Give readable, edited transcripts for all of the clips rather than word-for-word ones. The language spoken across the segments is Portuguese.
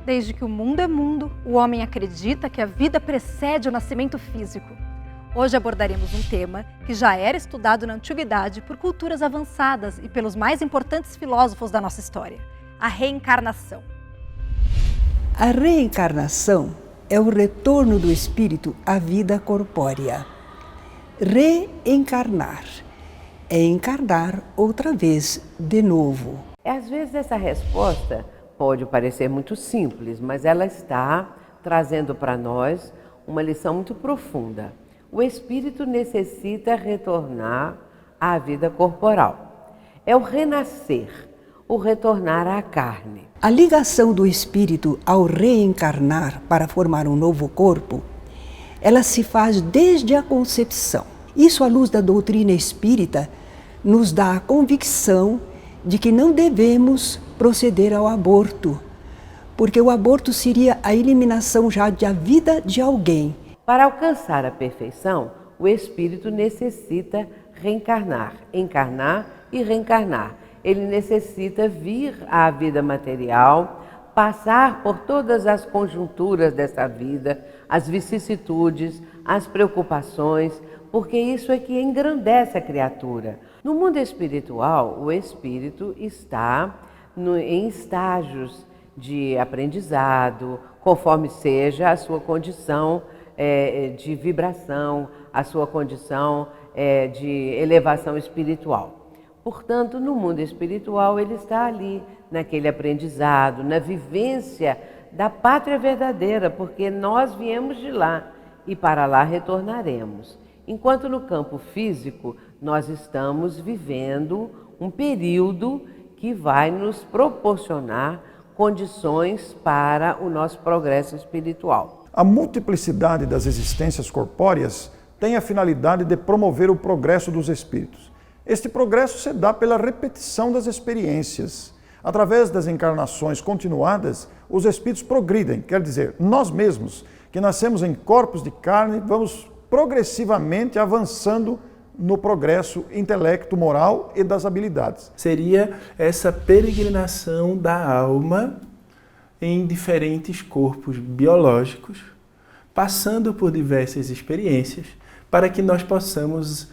Desde que o mundo é mundo, o homem acredita que a vida precede o nascimento físico. Hoje abordaremos um tema que já era estudado na antiguidade por culturas avançadas e pelos mais importantes filósofos da nossa história: a reencarnação. A reencarnação é o retorno do espírito à vida corpórea. Reencarnar é encarnar outra vez de novo. Às vezes essa resposta pode parecer muito simples, mas ela está trazendo para nós uma lição muito profunda. O espírito necessita retornar à vida corporal. É o renascer, o retornar à carne. A ligação do espírito ao reencarnar para formar um novo corpo, ela se faz desde a concepção. Isso, à luz da doutrina espírita, nos dá a convicção de que não devemos proceder ao aborto, porque o aborto seria a eliminação já da vida de alguém. Para alcançar a perfeição, o espírito necessita reencarnar, encarnar e reencarnar. Ele necessita vir à vida material, passar por todas as conjunturas dessa vida, as vicissitudes, as preocupações, porque isso é que engrandece a criatura. No mundo espiritual, o espírito está em estágios de aprendizado, conforme seja a sua condição de vibração, a sua condição de elevação espiritual. Portanto, no mundo espiritual, ele está ali, naquele aprendizado, na vivência da pátria verdadeira, porque nós viemos de lá e para lá retornaremos. Enquanto no campo físico, nós estamos vivendo um período que vai nos proporcionar condições para o nosso progresso espiritual. A multiplicidade das existências corpóreas tem a finalidade de promover o progresso dos espíritos. Este progresso se dá pela repetição das experiências. Através das encarnações continuadas, os espíritos progridem, quer dizer, nós mesmos, que nascemos em corpos de carne, vamos progressivamente avançando no progresso intelecto, moral e das habilidades. Seria essa peregrinação da alma em diferentes corpos biológicos, passando por diversas experiências, para que nós possamos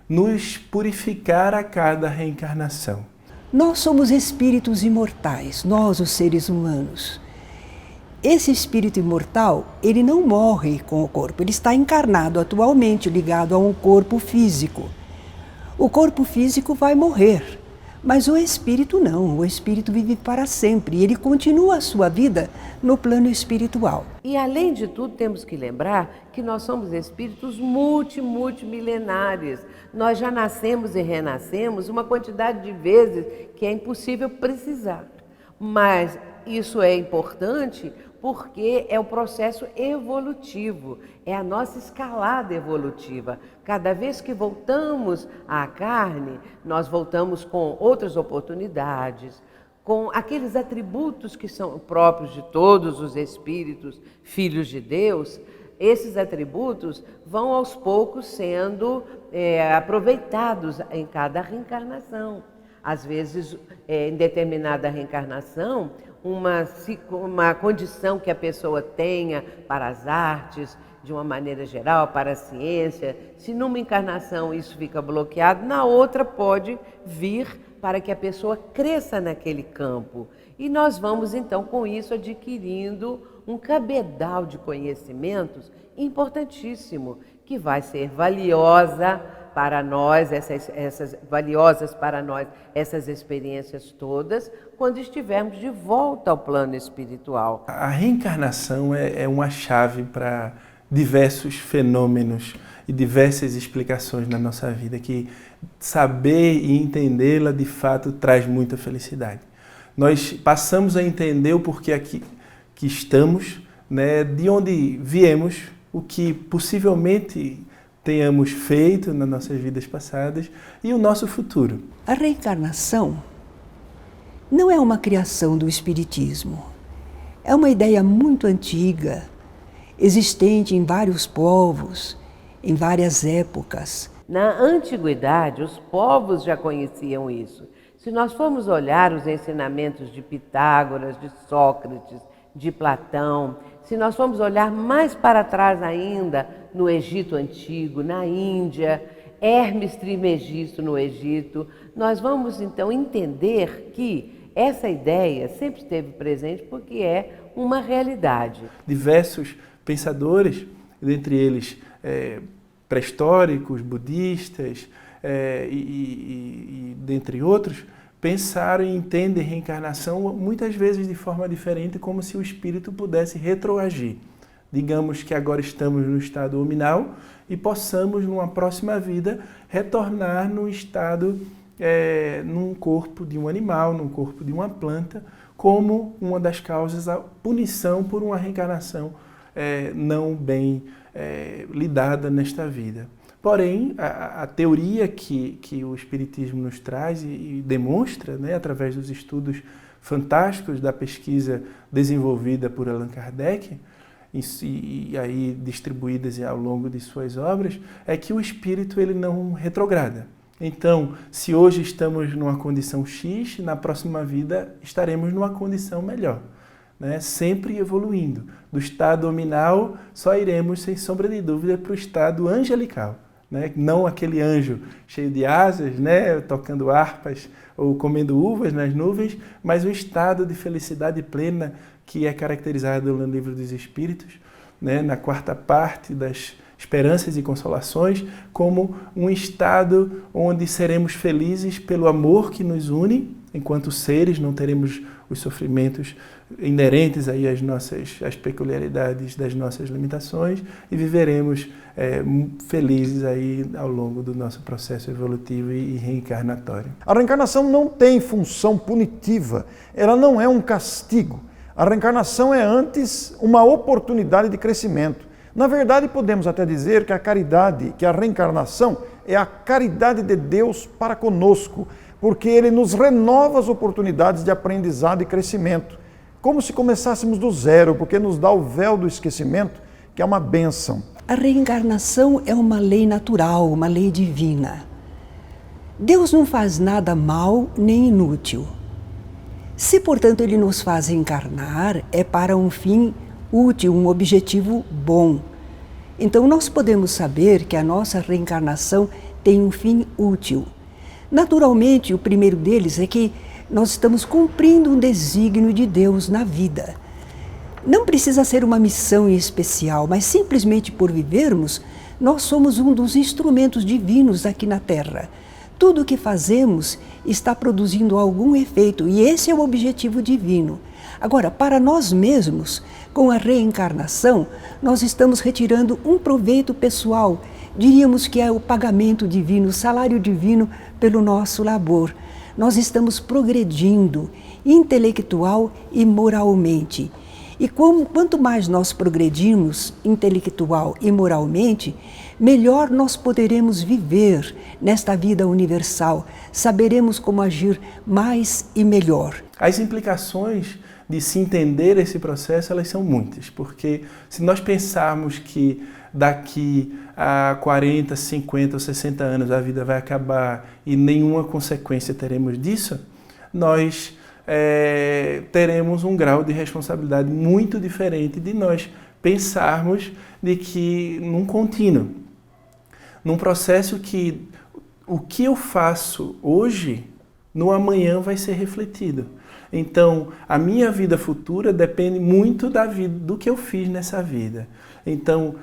nos purificar a cada reencarnação. Nós somos espíritos imortais, nós, os seres humanos. Esse espírito imortal, ele não morre com o corpo, ele está encarnado atualmente, ligado a um corpo físico. O corpo físico vai morrer, mas o espírito não, o espírito vive para sempre e ele continua a sua vida no plano espiritual. E além de tudo, temos que lembrar que nós somos espíritos multimilenares. Nós já nascemos e renascemos uma quantidade de vezes que é impossível precisar. Mas isso é importante porque é o processo evolutivo, é a nossa escalada evolutiva. Cada vez que voltamos à carne, nós voltamos com outras oportunidades, com aqueles atributos que são próprios de todos os espíritos, filhos de Deus. Esses atributos vão aos poucos sendo aproveitados em cada reencarnação. Às vezes, em determinada reencarnação, uma condição que a pessoa tenha para as artes, de uma maneira geral, para a ciência, se numa encarnação isso fica bloqueado, na outra pode vir para que a pessoa cresça naquele campo. E nós vamos então com isso adquirindo um cabedal de conhecimentos importantíssimo, que vai ser valiosa para nós, valiosas para nós, essas experiências todas, quando estivermos de volta ao plano espiritual. A reencarnação é uma chave para diversos fenômenos e diversas explicações na nossa vida, que saber e entendê-la de fato traz muita felicidade. Nós passamos a entender o porquê aqui que estamos, né, de onde viemos, o que possivelmente tenhamos feito nas nossas vidas passadas e o nosso futuro. A reencarnação não é uma criação do Espiritismo. É uma ideia muito antiga, existente em vários povos, em várias épocas. Na antiguidade, os povos já conheciam isso. Se nós formos olhar os ensinamentos de Pitágoras, de Sócrates, de Platão, se nós formos olhar mais para trás ainda, no Egito Antigo, na Índia, Hermes Trismegisto no Egito, nós vamos então entender que essa ideia sempre esteve presente porque é uma realidade. Diversos pensadores, dentre eles pré-históricos, budistas e dentre outros, pensaram e entendem reencarnação muitas vezes de forma diferente, como se o espírito pudesse retroagir. Digamos que agora estamos no estado hominal e possamos, numa próxima vida, retornar num estado, num corpo de um animal, num corpo de uma planta, como uma das causas a punição por uma reencarnação não bem lidada nesta vida. Porém, a teoria que o Espiritismo nos traz e demonstra, né, através dos estudos fantásticos da pesquisa desenvolvida por Allan Kardec, e aí distribuídas ao longo de suas obras, é que o espírito ele não retrograda. Então, se hoje estamos numa condição X, na próxima vida estaremos numa condição melhor, né? Sempre evoluindo. Do estado hominal, só iremos, sem sombra de dúvida, para o estado angelical, né? Não aquele anjo cheio de asas, né? Tocando harpas ou comendo uvas nas nuvens, mas um estado de felicidade plena que é caracterizado no Livro dos Espíritos, né? Na quarta parte das Esperanças e Consolações, como um estado onde seremos felizes pelo amor que nos une, enquanto seres não teremos os sofrimentos inerentes aí às peculiaridades das nossas limitações e viveremos felizes aí ao longo do nosso processo evolutivo e reencarnatório. A reencarnação não tem função punitiva, ela não é um castigo. A reencarnação é antes uma oportunidade de crescimento. Na verdade, podemos até dizer que a caridade, que a reencarnação é a caridade de Deus para conosco, porque Ele nos renova as oportunidades de aprendizado e crescimento, como se começássemos do zero, porque nos dá o véu do esquecimento, que é uma bênção. A reencarnação é uma lei natural, uma lei divina. Deus não faz nada mal nem inútil. Se, portanto, Ele nos faz encarnar, é para um fim útil, um objetivo bom. Então, nós podemos saber que a nossa reencarnação tem um fim útil. Naturalmente, o primeiro deles é que nós estamos cumprindo um desígnio de Deus na vida. Não precisa ser uma missão em especial, mas simplesmente por vivermos, nós somos um dos instrumentos divinos aqui na Terra. Tudo o que fazemos está produzindo algum efeito e esse é o objetivo divino. Agora, para nós mesmos, com a reencarnação, nós estamos retirando um proveito pessoal. Diríamos que é o pagamento divino, o salário divino pelo nosso labor. Nós estamos progredindo intelectual e moralmente. E quanto mais nós progredirmos intelectual e moralmente, melhor nós poderemos viver nesta vida universal. Saberemos como agir mais e melhor. As implicações de se entender esse processo, elas são muitas, porque se nós pensarmos que daqui a 40, 50 ou 60 anos a vida vai acabar e nenhuma consequência teremos disso, nós teremos um grau de responsabilidade muito diferente de nós pensarmos de que num contínuo, num processo que o que eu faço hoje, no amanhã vai ser refletido. Então, a minha vida futura depende muito da vida, do que eu fiz nessa vida. Então,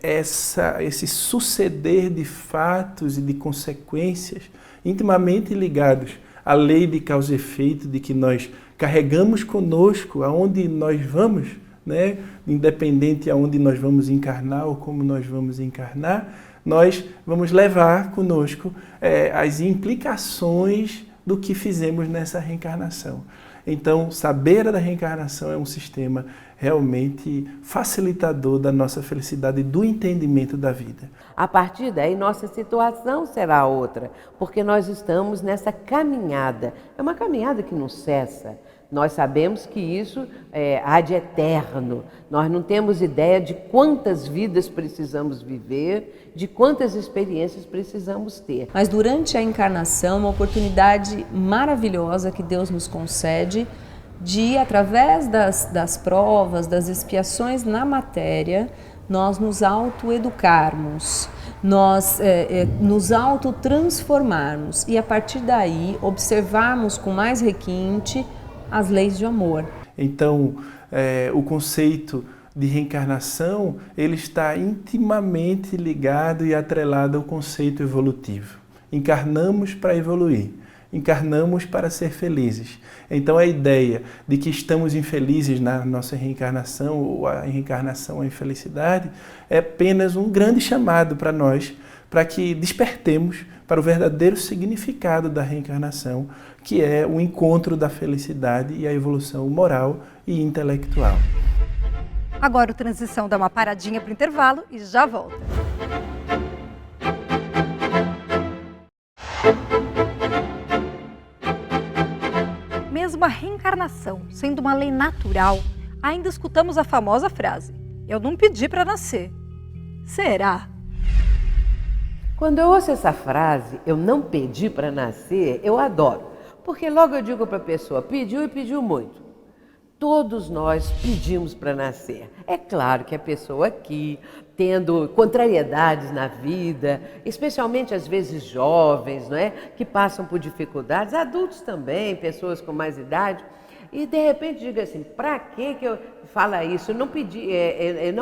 esse suceder de fatos e de consequências intimamente ligados à lei de causa e efeito, de que nós carregamos conosco aonde nós vamos, né? Independente aonde nós vamos encarnar ou como nós vamos encarnar, nós vamos levar conosco as implicações do que fizemos nessa reencarnação. Então, saber da reencarnação é um sistema realmente facilitador da nossa felicidade e do entendimento da vida. A partir daí, nossa situação será outra, porque nós estamos nessa caminhada. É uma caminhada que não cessa. Nós sabemos que isso há de eterno. Nós não temos ideia de quantas vidas precisamos viver, de quantas experiências precisamos ter. Mas durante a encarnação, uma oportunidade maravilhosa que Deus nos concede de, através das provas, das expiações na matéria, nós nos autoeducarmos, nós nos autotransformarmos e, a partir daí, observarmos com mais requinte as leis de amor. Então, o conceito de reencarnação, ele está intimamente ligado e atrelado ao conceito evolutivo. Encarnamos para evoluir, encarnamos para ser felizes. Então, a ideia de que estamos infelizes na nossa reencarnação, ou a reencarnação, a infelicidade, é apenas um grande chamado para nós, para que despertemos para o verdadeiro significado da reencarnação, que é o encontro da felicidade e a evolução moral e intelectual. Agora o Transição dá uma paradinha para o intervalo e já volta. Mesmo a reencarnação sendo uma lei natural, ainda escutamos a famosa frase: "Eu não pedi para nascer". Será? Quando eu ouço essa frase, "eu não pedi para nascer", eu adoro. Porque logo eu digo para a pessoa, pediu e pediu muito. Todos nós pedimos para nascer. É claro que a pessoa aqui, tendo contrariedades na vida, especialmente às vezes jovens, não é? Que passam por dificuldades, adultos também, pessoas com mais idade, e de repente diga assim, para que eu falo isso? Eu não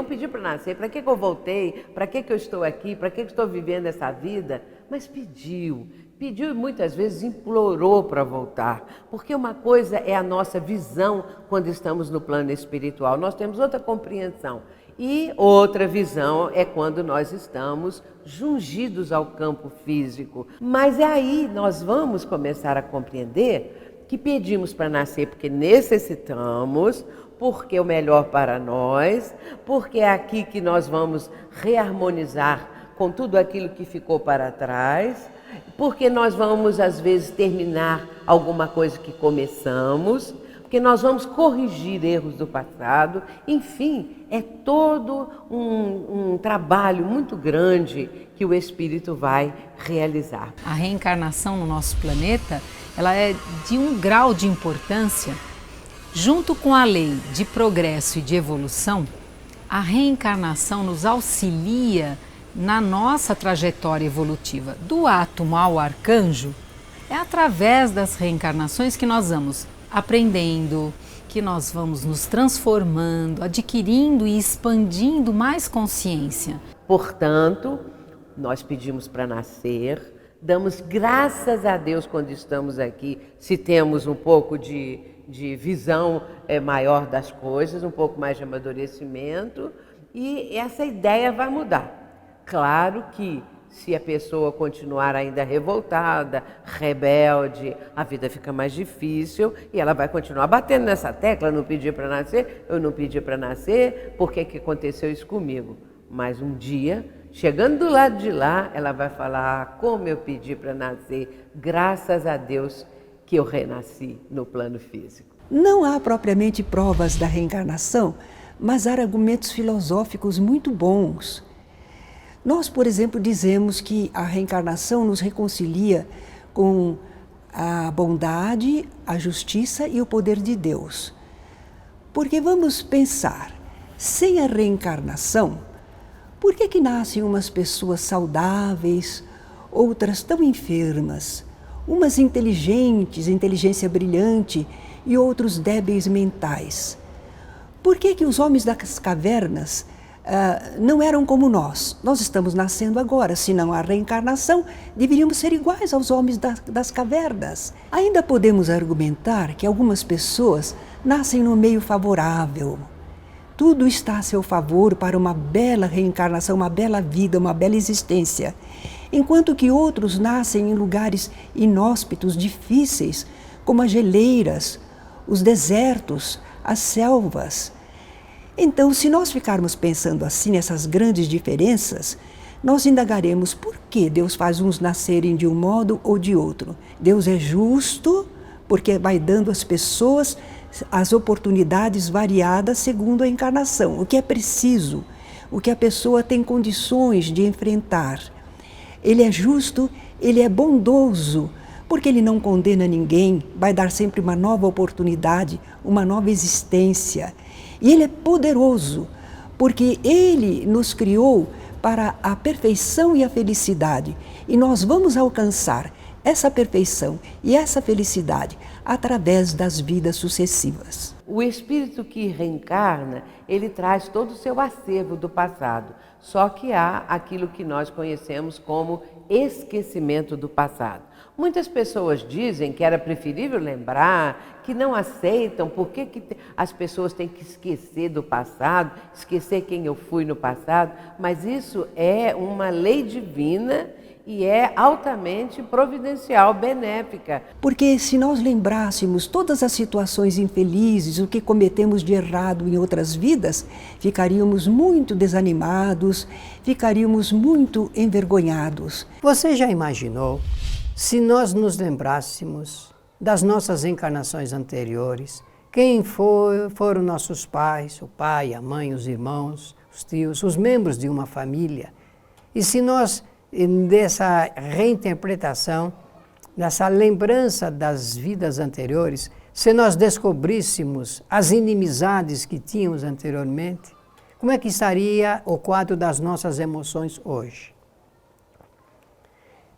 pedi para nascer, para que eu voltei? Para que eu estou aqui? Para que eu estou vivendo essa vida? Mas pediu e muitas vezes implorou para voltar, porque uma coisa é a nossa visão quando estamos no plano espiritual, nós temos outra compreensão, e outra visão é quando nós estamos jungidos ao campo físico. Mas aí nós vamos começar a compreender que pedimos para nascer porque necessitamos, porque é o melhor para nós, porque é aqui que nós vamos reharmonizar com tudo aquilo que ficou para trás, porque nós vamos às vezes terminar alguma coisa que começamos, porque nós vamos corrigir erros do passado, enfim, é todo um trabalho muito grande que o espírito vai realizar. A reencarnação no nosso planeta, ela é de um grau de importância, junto com a lei de progresso e de evolução, a reencarnação nos auxilia na nossa trajetória evolutiva, do átomo ao arcanjo. É através das reencarnações que nós vamos aprendendo, que nós vamos nos transformando, adquirindo e expandindo mais consciência. Portanto, nós pedimos para nascer, damos graças a Deus quando estamos aqui, se temos um pouco de visão maior das coisas, um pouco mais de amadurecimento, e essa ideia vai mudar. Claro que se a pessoa continuar ainda revoltada, rebelde, a vida fica mais difícil e ela vai continuar batendo nessa tecla, eu não pedi para nascer, eu não pedi para nascer, por que que aconteceu isso comigo? Mas um dia, chegando do lado de lá, ela vai falar, como eu pedi para nascer, graças a Deus que eu renasci no plano físico. Não há propriamente provas da reencarnação, mas há argumentos filosóficos muito bons. Nós, por exemplo, dizemos que a reencarnação nos reconcilia com a bondade, a justiça e o poder de Deus. Porque vamos pensar, sem a reencarnação, por que nascem umas pessoas saudáveis, outras tão enfermas, umas inteligentes, inteligência brilhante e outros débeis mentais? Por que os homens das cavernas não eram como nós? Nós estamos nascendo agora, se não há reencarnação, deveríamos ser iguais aos homens das cavernas. Ainda podemos argumentar que algumas pessoas nascem no meio favorável. Tudo está a seu favor para uma bela reencarnação, uma bela vida, uma bela existência. Enquanto que outros nascem em lugares inóspitos, difíceis, como as geleiras, os desertos, as selvas. Então, se nós ficarmos pensando assim nessas grandes diferenças, nós indagaremos por que Deus faz uns nascerem de um modo ou de outro. Deus é justo porque vai dando às pessoas as oportunidades variadas segundo a encarnação, o que é preciso, o que a pessoa tem condições de enfrentar. Ele é justo, ele é bondoso, porque ele não condena ninguém, vai dar sempre uma nova oportunidade, uma nova existência. E ele é poderoso, porque ele nos criou para a perfeição e a felicidade. E nós vamos alcançar essa perfeição e essa felicidade através das vidas sucessivas. O espírito que reencarna, ele traz todo o seu acervo do passado. Só que há aquilo que nós conhecemos como esquecimento do passado. Muitas pessoas dizem que era preferível lembrar, que não aceitam, porque as pessoas têm que esquecer do passado, esquecer quem eu fui no passado, mas isso é uma lei divina e é altamente providencial, benéfica. Porque se nós lembrássemos todas as situações infelizes, o que cometemos de errado em outras vidas, ficaríamos muito desanimados, ficaríamos muito envergonhados. Você já imaginou se nós nos lembrássemos das nossas encarnações anteriores, quem foram nossos pais, o pai, a mãe, os irmãos, os tios, os membros de uma família, e se nós, dessa reinterpretação, dessa lembrança das vidas anteriores, se nós descobríssemos as inimizades que tínhamos anteriormente, como é que estaria o quadro das nossas emoções hoje?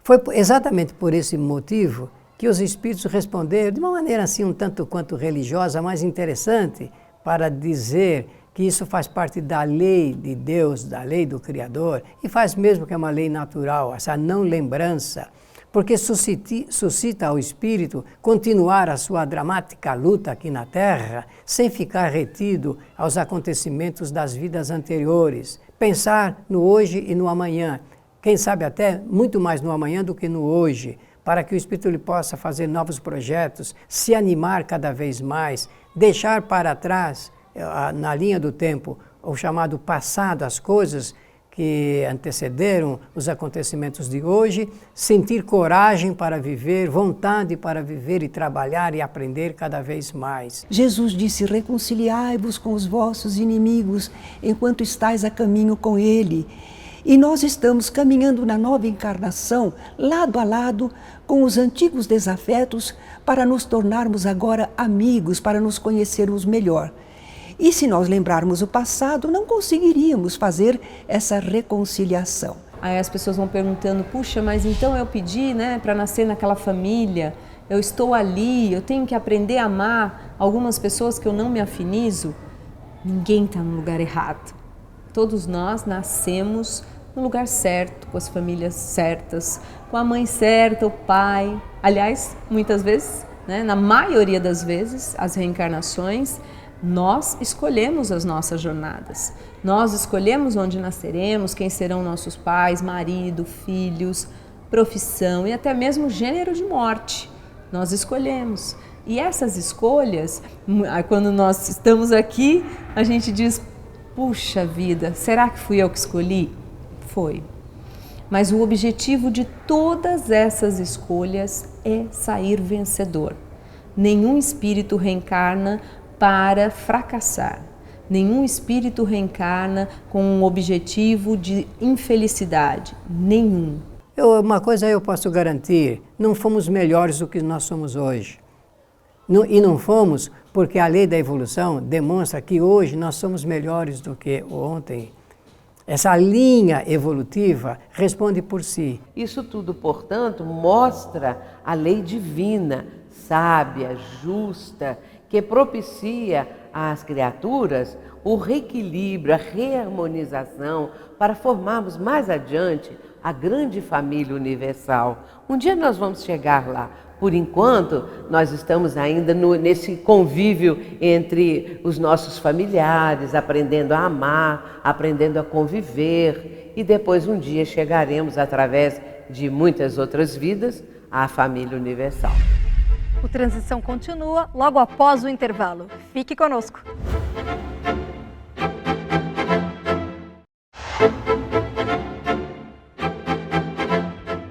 Foi exatamente por esse motivo que os espíritos responderam de uma maneira assim um tanto quanto religiosa, mas interessante, para dizer que isso faz parte da lei de Deus, da lei do Criador, e faz mesmo que é uma lei natural, essa não lembrança, porque suscita ao espírito continuar a sua dramática luta aqui na Terra, sem ficar retido aos acontecimentos das vidas anteriores, pensar no hoje e no amanhã, quem sabe até muito mais no amanhã do que no hoje, para que o espírito ele possa fazer novos projetos, se animar cada vez mais, deixar para trás, na linha do tempo, o chamado passado, as coisas que antecederam os acontecimentos de hoje, sentir coragem para viver, vontade para viver e trabalhar e aprender cada vez mais. Jesus disse: reconciliai-vos com os vossos inimigos enquanto estáis a caminho com ele. E nós estamos caminhando na nova encarnação, lado a lado, com os antigos desafetos, para nos tornarmos agora amigos, para nos conhecermos melhor. E se nós lembrarmos o passado, não conseguiríamos fazer essa reconciliação. Aí as pessoas vão perguntando, puxa, mas então eu pedi, né, para nascer naquela família, eu estou ali, eu tenho que aprender a amar algumas pessoas que eu não me afinizo. Ninguém está no lugar errado. Todos nós nascemos no lugar certo, com as famílias certas, com a mãe certa, o pai. Aliás, muitas vezes, né, na maioria das vezes, as reencarnações, nós escolhemos as nossas jornadas. Nós escolhemos onde nasceremos, quem serão nossos pais, marido, filhos, profissão e até mesmo gênero de morte. Nós escolhemos. E essas escolhas, quando nós estamos aqui, a gente diz, puxa vida, será que fui eu que escolhi? Foi. Mas o objetivo de todas essas escolhas é sair vencedor. Nenhum espírito reencarna para fracassar. Nenhum espírito reencarna com um objetivo de infelicidade. Nenhum. Uma coisa eu posso garantir, não fomos melhores do que nós somos hoje. E não fomos porque a lei da evolução demonstra que hoje nós somos melhores do que ontem. Essa linha evolutiva responde por si. Isso tudo, portanto, mostra a lei divina, sábia, justa, que propicia às criaturas o reequilíbrio, a reharmonização, para formarmos mais adiante a grande família universal. Um dia nós vamos chegar lá. Por enquanto, nós estamos ainda nesse convívio entre os nossos familiares, aprendendo a amar, aprendendo a conviver, e depois um dia chegaremos, através de muitas outras vidas, à família universal. O Transição continua logo após o intervalo. Fique conosco.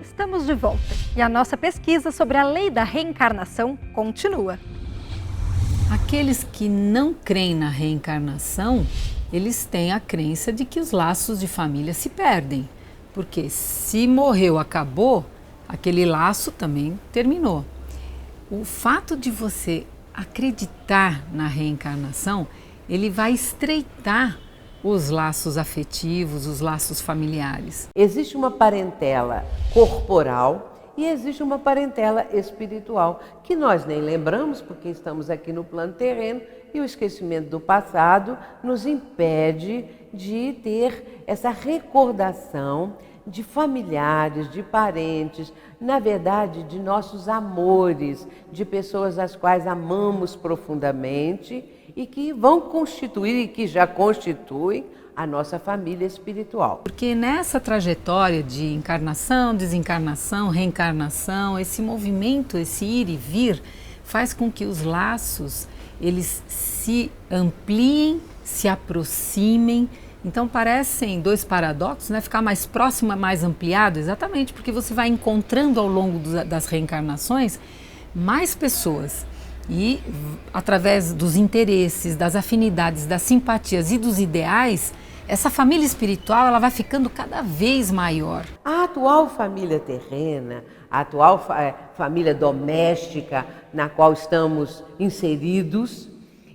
Estamos de volta. E a nossa pesquisa sobre a lei da reencarnação continua. Aqueles que não creem na reencarnação, eles têm a crença de que os laços de família se perdem. Porque se morreu, acabou, aquele laço também terminou. O fato de você acreditar na reencarnação, ele vai estreitar os laços afetivos, os laços familiares. Existe uma parentela corporal e existe uma parentela espiritual, que nós nem lembramos porque estamos aqui no plano terreno e o esquecimento do passado nos impede de ter essa recordação de familiares, de parentes, na verdade, de nossos amores, de pessoas as quais amamos profundamente e que vão constituir e que já constituem a nossa família espiritual. Porque nessa trajetória de encarnação, desencarnação, reencarnação, esse movimento, esse ir e vir, faz com que os laços, eles se ampliem, se aproximem. Então parecem dois paradoxos, né? Ficar mais próximo, mais ampliado, exatamente, porque você vai encontrando ao longo das reencarnações mais pessoas. E através dos interesses, das afinidades, das simpatias e dos ideais, essa família espiritual ela vai ficando cada vez maior. A atual família terrena, a atual família doméstica na qual estamos inseridos,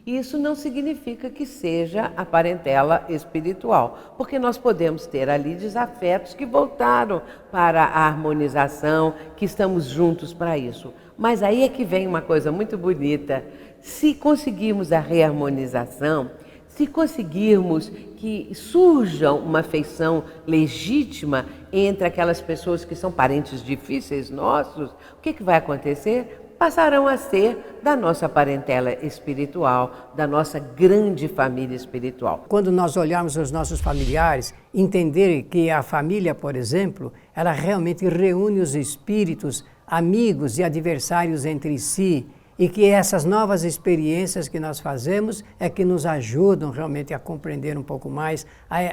isso não significa que seja a parentela espiritual, porque nós podemos ter ali desafetos que voltaram para a harmonização, que estamos juntos para isso. Mas aí é que vem uma coisa muito bonita. Se conseguirmos a reharmonização, se conseguirmos que surja uma afeição legítima entre aquelas pessoas que são parentes difíceis nossos, o que vai acontecer? Passarão a ser da nossa parentela espiritual, da nossa grande família espiritual. Quando nós olharmos os nossos familiares, entender que a família, por exemplo, ela realmente reúne os espíritos, amigos e adversários entre si, e que essas novas experiências que nós fazemos é que nos ajudam realmente a compreender um pouco mais,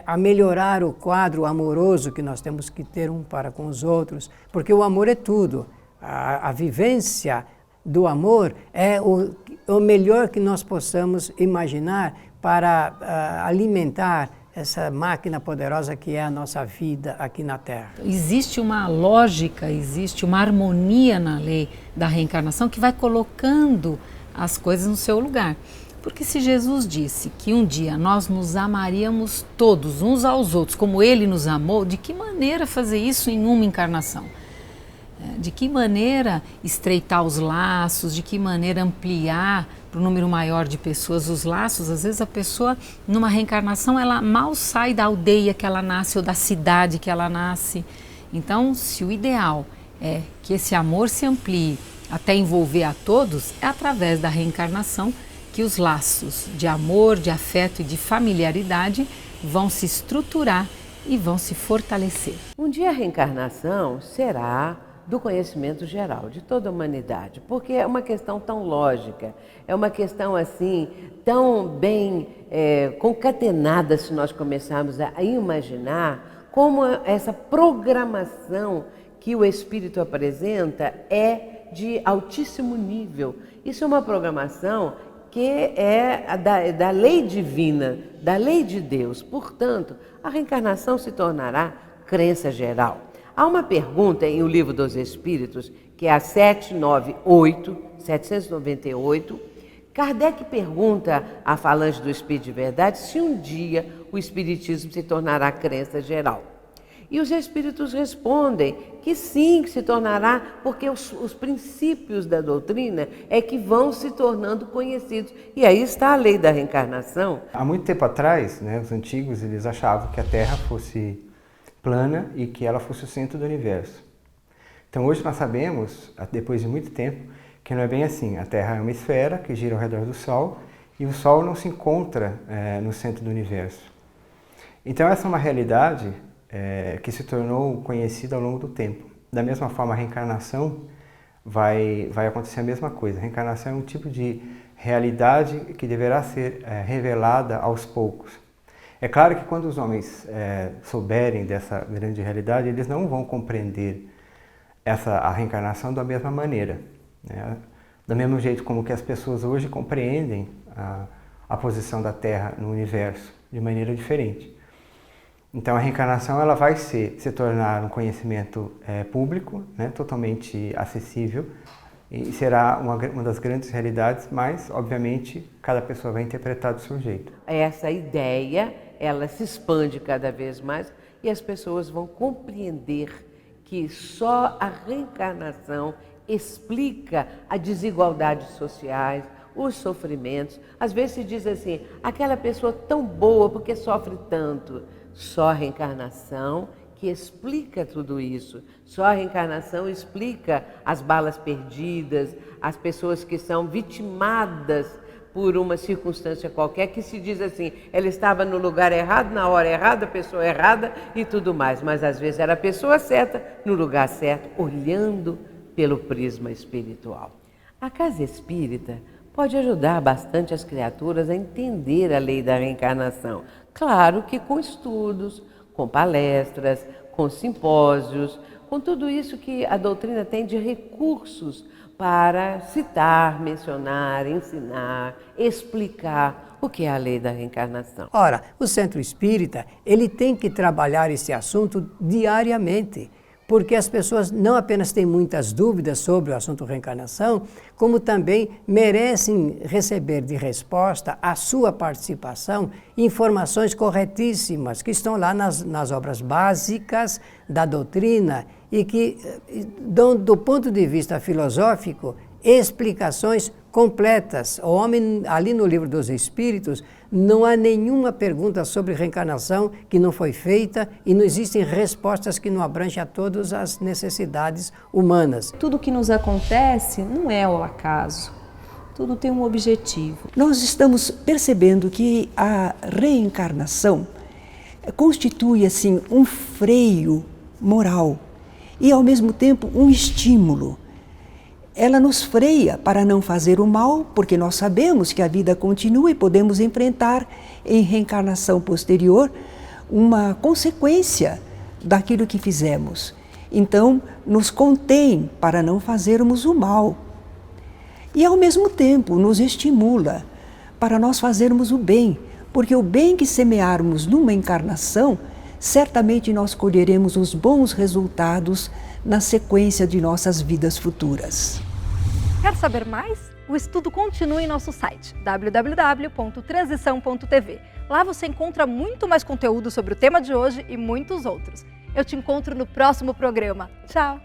a melhorar o quadro amoroso que nós temos que ter um para com os outros, porque o amor é tudo. A vivência do amor é o melhor que nós possamos imaginar para alimentar essa máquina poderosa que é a nossa vida aqui na Terra. Existe uma lógica, existe uma harmonia na lei da reencarnação que vai colocando as coisas no seu lugar. Porque se Jesus disse que um dia nós nos amaríamos todos, uns aos outros, como Ele nos amou, de que maneira fazer isso em uma encarnação? De que maneira estreitar os laços, de que maneira ampliar para um número maior de pessoas os laços? Às vezes a pessoa, numa reencarnação, ela mal sai da aldeia que ela nasce ou da cidade que ela nasce. Então, se o ideal é que esse amor se amplie até envolver a todos, é através da reencarnação que os laços de amor, de afeto e de familiaridade vão se estruturar e vão se fortalecer. Um dia a reencarnação será do conhecimento geral de toda a humanidade, porque é uma questão tão lógica, é uma questão assim tão bem concatenada, se nós começarmos a imaginar como essa programação que o Espírito apresenta é de altíssimo nível. Isso é uma programação que é da lei divina, da lei de Deus. Portanto, a reencarnação se tornará crença geral. Há uma pergunta em O Livro dos Espíritos, que é a 798. Kardec pergunta à falange do Espírito de Verdade se um dia o Espiritismo se tornará crença geral. E os Espíritos respondem que sim, que se tornará, porque os princípios da doutrina é que vão se tornando conhecidos. E aí está a lei da reencarnação. Há muito tempo atrás, os antigos eles achavam que a Terra fosse plana e que ela fosse o centro do universo. Então hoje nós sabemos, depois de muito tempo, que não é bem assim. A Terra é uma esfera que gira ao redor do Sol e o Sol não se encontra no centro do universo. Então essa é uma realidade que se tornou conhecida ao longo do tempo. Da mesma forma, a reencarnação vai acontecer a mesma coisa. A reencarnação é um tipo de realidade que deverá ser revelada aos poucos. É claro que quando os homens souberem dessa grande realidade, eles não vão compreender a reencarnação da mesma maneira, né? Do mesmo jeito como que as pessoas hoje compreendem a posição da Terra no universo de maneira diferente. Então a reencarnação ela vai se tornar um conhecimento público, né, totalmente acessível, e será uma das grandes realidades, mas obviamente cada pessoa vai interpretar do seu jeito. Essa ideia, ela se expande cada vez mais e as pessoas vão compreender que só a reencarnação explica as desigualdades sociais, os sofrimentos. Às vezes se diz assim, aquela pessoa tão boa, porque sofre tanto? Só a reencarnação que explica tudo isso. Só a reencarnação explica as balas perdidas, as pessoas que são vitimadas por uma circunstância qualquer, que se diz assim, ela estava no lugar errado, na hora errada, a pessoa errada e tudo mais. Mas às vezes era a pessoa certa, no lugar certo, olhando pelo prisma espiritual. A casa espírita pode ajudar bastante as criaturas a entender a lei da reencarnação. Claro que com estudos, com palestras, com simpósios, com tudo isso que a doutrina tem de recursos para citar, mencionar, ensinar, explicar o que é a lei da reencarnação. Ora, o Centro Espírita, ele tem que trabalhar esse assunto diariamente, porque as pessoas não apenas têm muitas dúvidas sobre o assunto reencarnação, como também merecem receber de resposta a sua participação informações corretíssimas que estão lá nas obras básicas da doutrina e que dão, do ponto de vista filosófico, explicações completas. O homem, ali no Livro dos Espíritos, não há nenhuma pergunta sobre reencarnação que não foi feita e não existem respostas que não abrangem a todas as necessidades humanas. Tudo que nos acontece não é ao acaso, tudo tem um objetivo. Nós estamos percebendo que a reencarnação constitui assim um freio moral e ao mesmo tempo um estímulo. Ela nos freia para não fazer o mal, porque nós sabemos que a vida continua e podemos enfrentar em reencarnação posterior uma consequência daquilo que fizemos. Então, nos contém para não fazermos o mal. E ao mesmo tempo nos estimula para nós fazermos o bem, porque o bem que semearmos numa encarnação, certamente nós colheremos os bons resultados na sequência de nossas vidas futuras. Quer saber mais? O estudo continua em nosso site www.transição.tv. Lá você encontra muito mais conteúdo sobre o tema de hoje e muitos outros. Eu te encontro no próximo programa. Tchau!